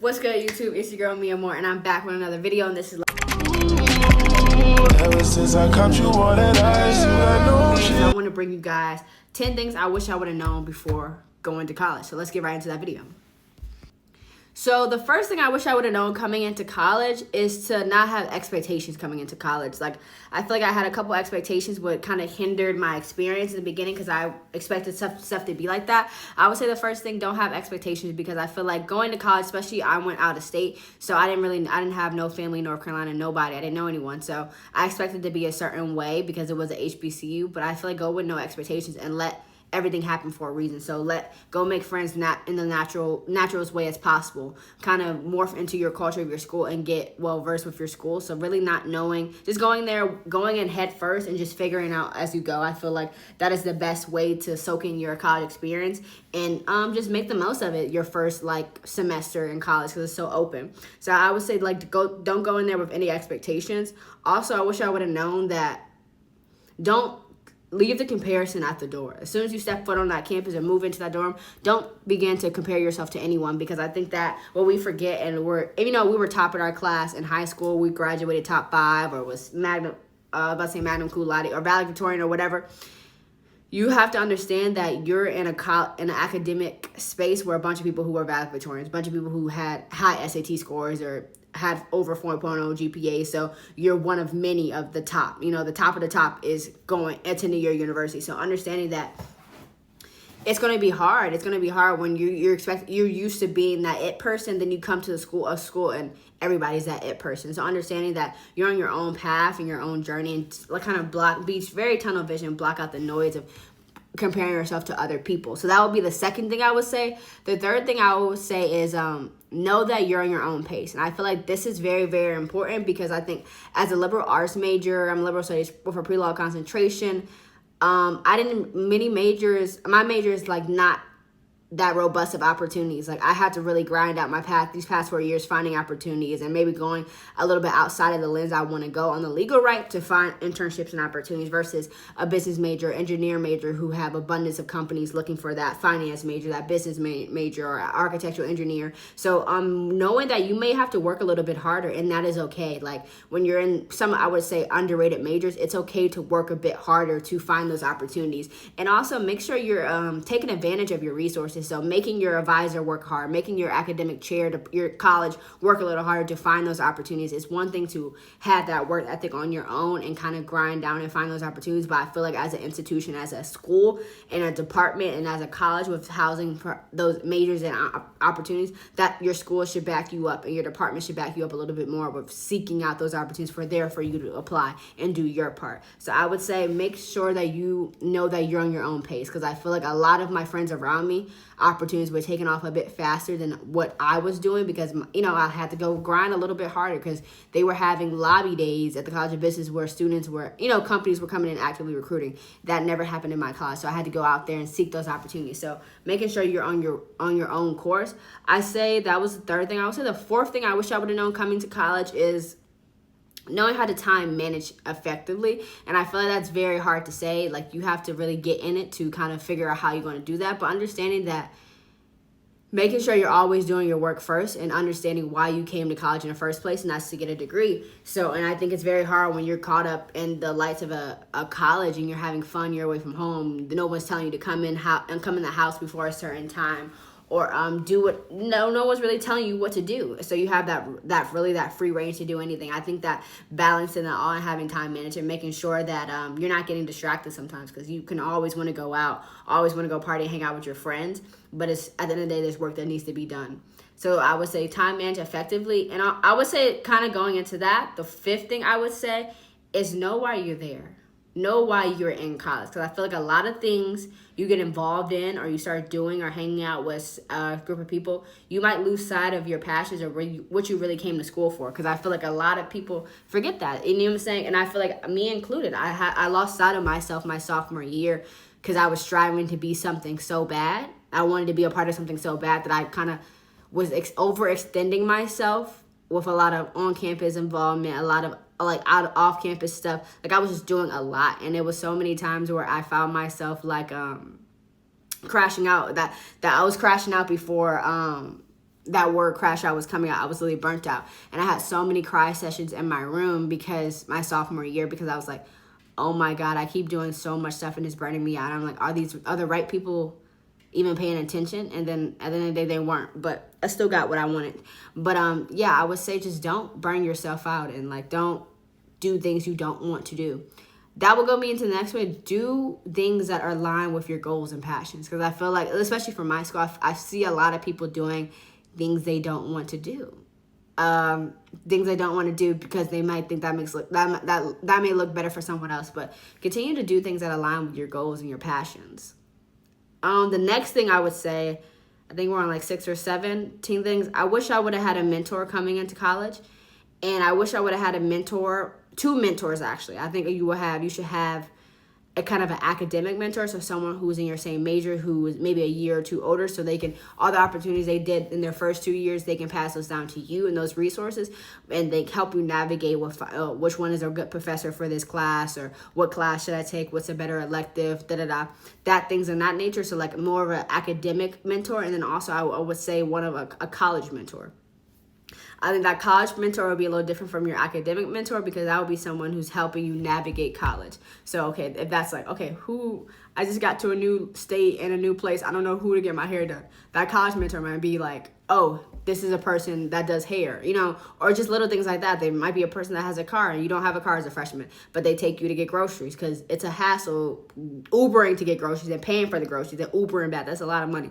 What's good, YouTube? It's your girl Mia Moore, and I'm back with another video. And this is Ever since I caught you all that eyes, you got no shit. I want to bring you guys 10 things I wish I would have known before going to college. So let's get right into that video. So the first thing I wish I would have known coming into college is to not have expectations coming into college. Like, I feel like I had a couple expectations, but kind of hindered my experience in the beginning because I expected stuff to be like that. I would say the first thing, don't have expectations, because I feel like going to college, especially I went out of state, so I didn't have no family in North Carolina, nobody. I didn't know anyone. So I expected to be a certain way because it was a HBCU, but I feel like go with no expectations and let everything happen for a reason. So go make friends in the naturalest way as possible. Kind of morph into your culture of your school and get well versed with your school. So really not knowing, just going in head first and just figuring out as you go. I feel like that is the best way to soak in your college experience and just make the most of it your first semester in college because it's so open. So I would say don't go in there with any expectations. Also, I wish I would have known that don't leave the comparison at the door. As soon as you step foot on that campus and move into that dorm, don't begin to compare yourself to anyone, because I think that what we forget, and we were top in our class in high school, we graduated top 5 or was magna cum laude or valedictorian or whatever. You have to understand that you're in an academic space where a bunch of people who are valedictorians, a bunch of people who had high SAT scores or had over 4.0 GPA, so you're one of many of the top. The top of the top is attending your university. So understanding that it's going to be hard. It's going to be hard when you're used to being that it person, then you come to a school and everybody's that it person. So understanding that you're on your own path and your own journey, and be very tunnel vision, block out the noise of comparing yourself to other people. So that would be the second thing I would say. The third thing I would say is know that you're on your own pace. And I feel like this is very, very important, because I think as a liberal arts major, I'm liberal studies with a pre-law concentration. My major is not that robust of opportunities. I had to really grind out my path these past 4 years, finding opportunities and maybe going a little bit outside of the lens I want to go on the legal right to find internships and opportunities, versus a business major, engineer major who have abundance of companies looking for that finance major, that business major, or architectural engineer. So knowing that you may have to work a little bit harder, and that is okay. When you're in some, I would say, underrated majors, it's okay to work a bit harder to find those opportunities. And also make sure you're taking advantage of your resources. So making your advisor work hard, making your academic chair to your college work a little harder to find those opportunities. It's one thing to have that work ethic on your own and kind of grind down and find those opportunities. But I feel like as an institution, as a school and a department, and as a college with housing for those majors and opportunities, that your school should back you up and your department should back you up a little bit more with seeking out those opportunities for you to apply and do your part. So I would say make sure that you know that you're on your own pace, because I feel like a lot of my friends around me, opportunities were taking off a bit faster than what I was doing, because I had to go grind a little bit harder, because they were having lobby days at the College of Business where students were, companies were coming in actively recruiting. That never happened in my class, so I had to go out there and seek those opportunities. So making sure you're on your own course. I say that was the third thing. I would say the fourth thing I wish I would have known coming to college is knowing how to time manage effectively. And I feel like that's very hard to say. You have to really get in it to kind of figure out how you're going to do that. But understanding that, making sure you're always doing your work first, and understanding why you came to college in the first place, and that's to get a degree. And I think it's very hard when you're caught up in the lights of a college and you're having fun, you're away from home, no one's telling you to come in the house before a certain time, or no one's really telling you what to do. So you have that free range to do anything. I think that balancing that all and having time management, making sure that you're not getting distracted sometimes, because you can always want to go out, always want to go party and hang out with your friends, but it's at the end of the day, there's work that needs to be done. So I would say time manage effectively. And I would say, kind of going into that, the fifth thing I would say is know why you're there. Know why you're in college, because I feel like a lot of things you get involved in or you start doing or hanging out with a group of people, you might lose sight of your passions or what you really came to school for, because I feel like a lot of people forget that. You know what I'm saying? And I feel like me included, I lost sight of myself my sophomore year because I was striving to be something so bad. I wanted to be a part of something so bad that I kind of was overextending myself with a lot of on-campus involvement, a lot of off-campus stuff. I was just doing a lot, and it was so many times where I found myself crashing out. That I was crashing out before that word crash out was coming out, I was really burnt out. And I had so many cry sessions in my room because my sophomore year, because I was like, oh my God, I keep doing so much stuff and it's burning me out. I'm like, are the right people even paying attention? And then at the end of the day, they weren't, but I still got what I wanted. But yeah, I would say just don't burn yourself out and like, don't do things you don't want to do. That will go me into the next way. Do things that are aligned with your goals and passions. Because I feel like, especially for my school, I see a lot of people doing things they don't want to do. Things they don't want to do because they might think that may look better for someone else. But continue to do things that align with your goals and your passions. The next thing I would say, I think we're on like 6 or 17 things. I wish I would have had a mentor coming into college. And I wish I would have had a mentor, 2 mentors actually. I think you should have a kind of an academic mentor, so someone who's in your same major, who is maybe a year or 2 older, so they can, all the opportunities they did in their first 2 years, they can pass those down to you and those resources, and they help you navigate with which one is a good professor for this class, or what class should I take, what's a better elective, that things in that nature. So like more of an academic mentor, and then also I would say one of a college mentor. I think that college mentor will be a little different from your academic mentor, because that will be someone who's helping you navigate college. So, okay, if that's like, okay, I just got to a new state and a new place, I don't know who to get my hair done. That college mentor might be like, oh, this is a person that does hair, or just little things like that. They might be a person that has a car and you don't have a car as a freshman, but they take you to get groceries because it's a hassle Ubering to get groceries and paying for the groceries and Ubering back. That's a lot of money.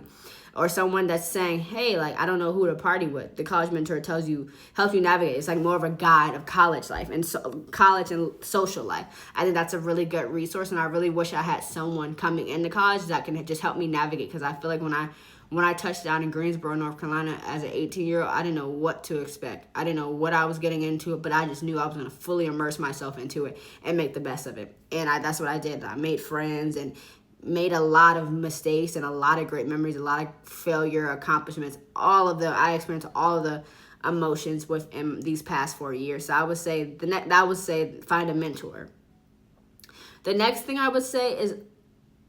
Or someone that's saying, hey, like, I don't know who to party with. The college mentor helps you navigate. It's like more of a guide of college life and college and social life. I think that's a really good resource, and I really wish I had someone coming into college that can just help me navigate, because I feel like when I touched down in Greensboro, North Carolina as an 18-year-old, I didn't know what to expect. I didn't know what I was getting into, but I just knew I was going to fully immerse myself into it and make the best of it. And that's what I did. I made friends and made a lot of mistakes and a lot of great memories, a lot of failure, accomplishments, I experienced all of the emotions within these past 4 years. So I would say find a mentor. The next thing I would say is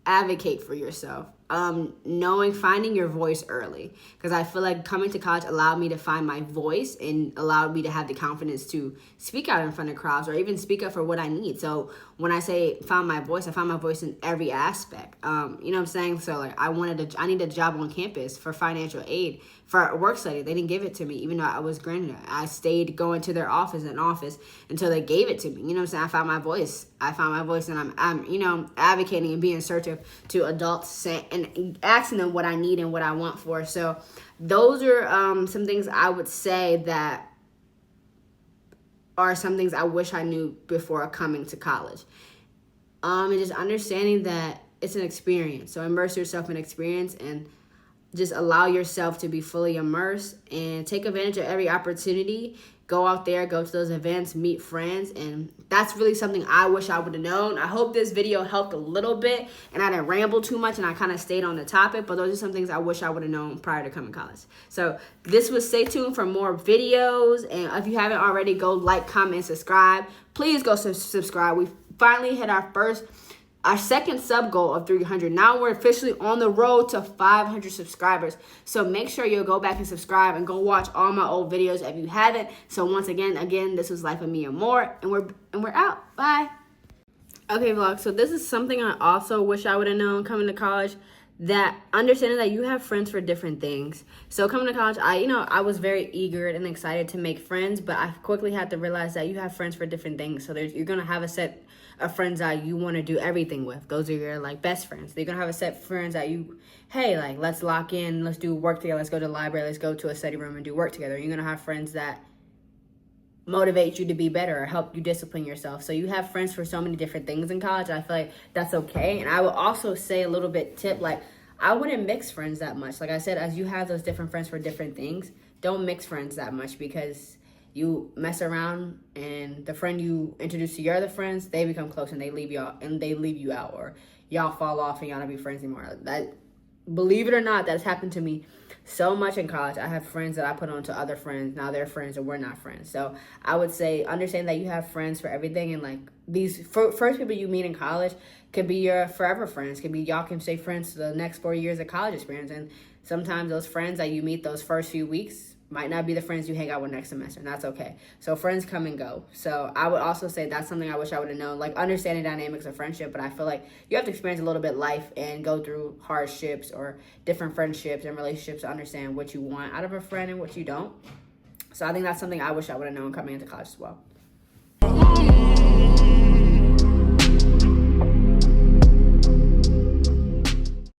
advocate for yourself. Finding your voice early, because I feel like coming to college allowed me to find my voice and allowed me to have the confidence to speak out in front of crowds or even speak up for what I need. So when I say found my voice, I found my voice in every aspect. You know what I'm saying? So like I needed a job on campus for financial aid for a work study. They didn't give it to me, even though I was granted it. I stayed going to their office until they gave it to me. You know what I'm saying? I found my voice, and I'm advocating and being assertive to adults and asking them what I need and what I want for. So those are some things I would say that are some things I wish I knew before coming to college. And just understanding that it's an experience. So immerse yourself in experience and just allow yourself to be fully immersed and take advantage of every opportunity. Go out there, go to those events, meet friends, and that's really something I wish I would have known. I hope this video helped a little bit and I didn't ramble too much and I kind of stayed on the topic, but those are some things I wish I would have known prior to coming to college. So stay tuned for more videos, and if you haven't already, go like, comment, and subscribe. Please go subscribe. We finally hit our second sub goal of 300. Now we're officially on the road to 500 subscribers. So make sure you'll go back and subscribe and go watch all my old videos if you haven't. So once again, this was Life of Me and More, and we're out. Bye. Okay, vlog. So this is something I also wish I would have known coming to college. That understanding that you have friends for different things. So coming to college, I was very eager and excited to make friends, but I quickly had to realize that you have friends for different things. So you're gonna have a set of friends that you want to do everything with. Those are your like best friends. You're gonna have a set of friends that let's lock in, let's do work together, let's go to the library, let's go to a study room and do work together. You're gonna have friends that motivate you to be better or help you discipline yourself. So you have friends for so many different things in college. I feel like that's okay. And I would also say a little bit tip, like I wouldn't mix friends that much. Like I said, as you have those different friends for different things, don't mix friends that much, because you mess around and the friend you introduce to your other friends, they become close and they leave you out, or y'all fall off and y'all don't be friends anymore. That, believe it or not, that's happened to me so much in college. I have friends that I put on to other friends. Now they're friends and we're not friends. So I would say understand that you have friends for everything, and like these first people you meet in college could be your forever friends. Y'all can stay friends for the next 4 years of college experience, and sometimes those friends that you meet those first few weeks might not be the friends you hang out with next semester, and that's okay. So friends come and go. So I would also say that's something I wish I would have known, like understanding dynamics of friendship. But I feel like you have to experience a little bit of life and go through hardships or different friendships and relationships to understand what you want out of a friend and what you don't. So I think that's something I wish I would have known coming into college as well.